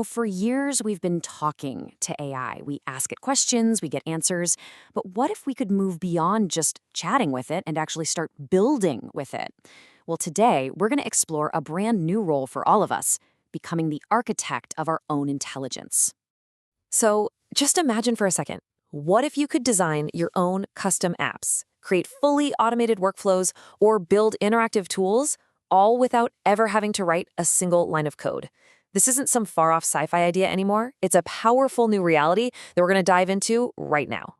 For years we've been talking to AI. We ask it questions, we get answers. But what if we could move beyond just chatting with it and actually start building with it? Well, today we're going to explore a brand new role for all of us, becoming the architect of our own intelligence. So just imagine for a second, what if you could design your own custom apps, create fully automated workflows, or build interactive tools, all without ever having to write a single line of code? This isn't some far-off sci-fi idea anymore. It's a powerful new reality that we're going to dive into right now.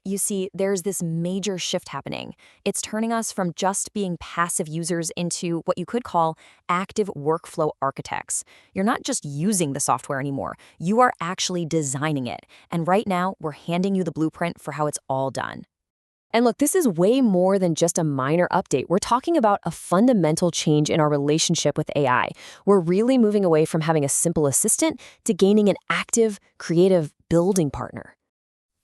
You see, there's this major shift happening. It's turning us from just being passive users into what you could call active workflow architects. You're not just using the software anymore. You are actually designing it. And right now, we're handing you the blueprint for how it's all done. And look, this is way more than just a minor update. We're talking about a fundamental change in our relationship with AI. We're really moving away from having a simple assistant to gaining an active, creative building partner.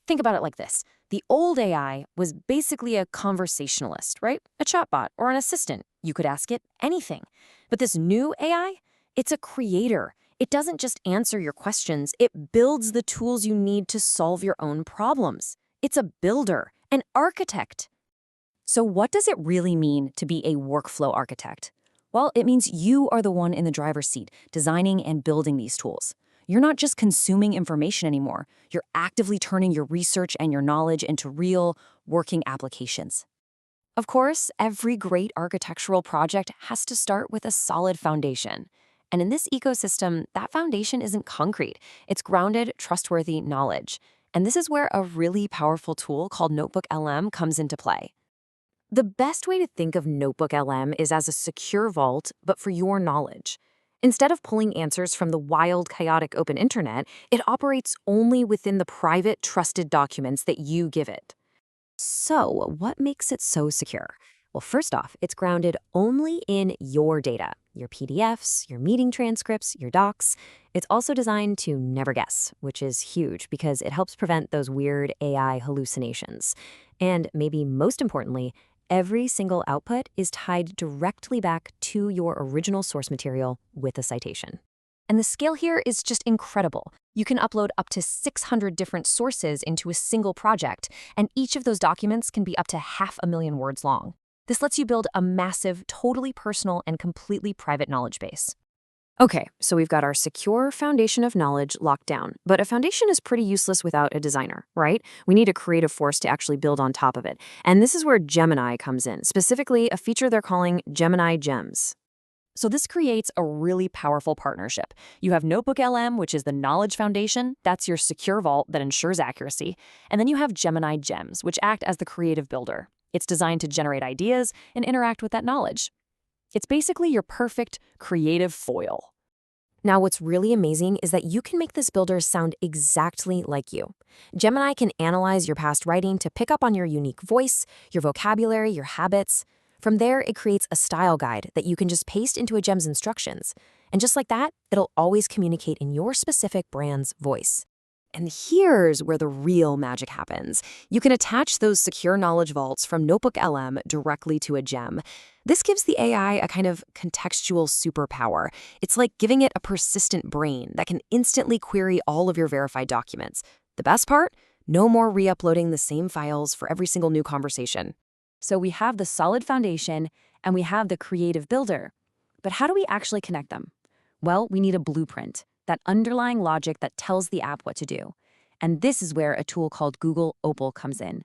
Think about it like this. The old AI was basically a conversationalist, right? A chatbot or an assistant. You could ask it anything. But this new AI, it's a creator. It doesn't just answer your questions. It builds the tools you need to solve your own problems. It's a builder, an architect. So what does it really mean to be a workflow architect? Well, it means you are the one in the driver's seat, designing and building these tools. You're not just consuming information anymore. You're actively turning your research and your knowledge into real, working applications. Of course, every great architectural project has to start with a solid foundation. And in this ecosystem, that foundation isn't concrete. It's grounded, trustworthy knowledge. And this is where a really powerful tool called NotebookLM comes into play. The best way to think of NotebookLM is as a secure vault, but for your knowledge. Instead of pulling answers from the wild, chaotic open internet, it operates only within the private, trusted documents that you give it. So, what makes it so secure? Well, first off, it's grounded only in your data, your PDFs, your meeting transcripts, your docs. It's also designed to never guess, which is huge because it helps prevent those weird AI hallucinations. And maybe most importantly, every single output is tied directly back to your original source material with a citation. And the scale here is just incredible. You can upload up to 600 different sources into a single project, and each of those documents can be up to 500,000 words long. This lets you build a massive, totally personal and completely private knowledge base. Okay, so we've got our secure foundation of knowledge locked down, but a foundation is pretty useless without a designer, right? We need a creative force to actually build on top of it. And this is where Gemini comes in, specifically a feature they're calling Gemini Gems. So this creates a really powerful partnership. You have NotebookLM, which is the knowledge foundation. That's your secure vault that ensures accuracy. And then you have Gemini Gems, which act as the creative builder. It's designed to generate ideas and interact with that knowledge. It's basically your perfect creative foil. Now, what's really amazing is that you can make this builder sound exactly like you. Gemini can analyze your past writing to pick up on your unique voice, your vocabulary, your habits. From there, it creates a style guide that you can just paste into a Gem's instructions. And just like that, it'll always communicate in your specific brand's voice. And here's where the real magic happens. You can attach those secure knowledge vaults from NotebookLM directly to a gem. This gives the AI a kind of contextual superpower. It's like giving it a persistent brain that can instantly query all of your verified documents. The best part? No more re-uploading the same files for every single new conversation. So we have the solid foundation and we have the creative builder. But how do we actually connect them? Well, we need a blueprint. That underlying logic that tells the app what to do. And this is where a tool called Google Opal comes in.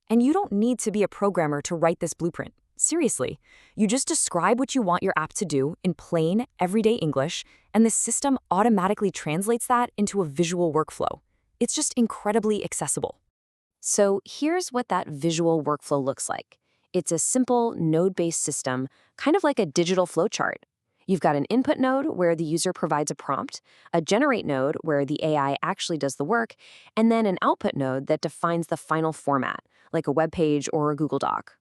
And you don't need to be a programmer to write this blueprint. Seriously, you just describe what you want your app to do in plain, everyday English, and the system automatically translates that into a visual workflow. It's just incredibly accessible. So here's what that visual workflow looks like. It's a simple node-based system, kind of like a digital flowchart. You've got an input node where the user provides a prompt, a generate node where the AI actually does the work, and then an output node that defines the final format, like a web page or a Google Doc.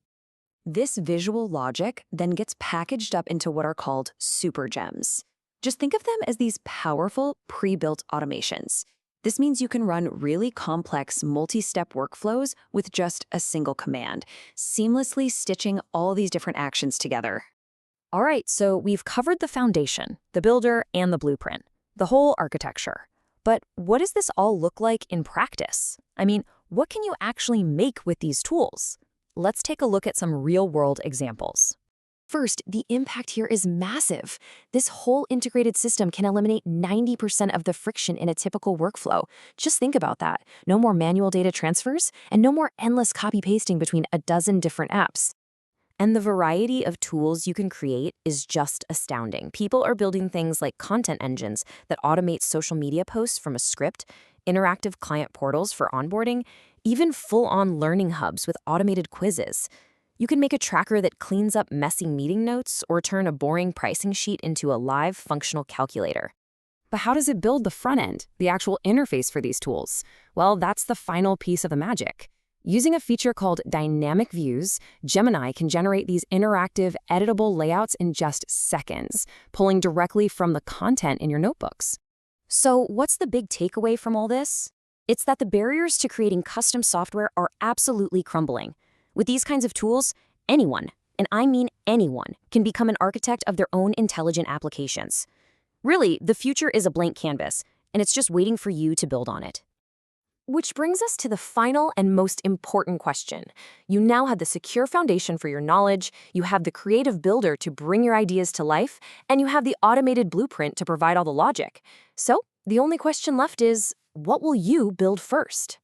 This visual logic then gets packaged up into what are called super gems. Just think of them as these powerful, pre-built automations. This means you can run really complex multi-step workflows with just a single command, seamlessly stitching all these different actions together. All right, so we've covered the foundation, the builder, and the blueprint. The whole architecture. But what does this all look like in practice? I mean, what can you actually make with these tools? Let's take a look at some real-world examples. First, the impact here is massive. This whole integrated system can eliminate 90% of the friction in a typical workflow. Just think about that. No more manual data transfers, and no more endless copy-pasting between a dozen different apps. And the variety of tools you can create is just astounding. People are building things like content engines that automate social media posts from a script, interactive client portals for onboarding, even full-on learning hubs with automated quizzes. You can make a tracker that cleans up messy meeting notes or turn a boring pricing sheet into a live functional calculator. But how does it build the front end, the actual interface for these tools? Well, that's the final piece of the magic. Using a feature called Dynamic Views, Gemini can generate these interactive, editable layouts in just seconds, pulling directly from the content in your notebooks. So what's the big takeaway from all this? It's that the barriers to creating custom software are absolutely crumbling. With these kinds of tools, anyone, and I mean anyone, can become an architect of their own intelligent applications. Really, the future is a blank canvas, and it's just waiting for you to build on it. Which brings us to the final and most important question. You now have the secure foundation for your knowledge, you have the creative builder to bring your ideas to life, and you have the automated blueprint to provide all the logic. So, the only question left is, what will you build first?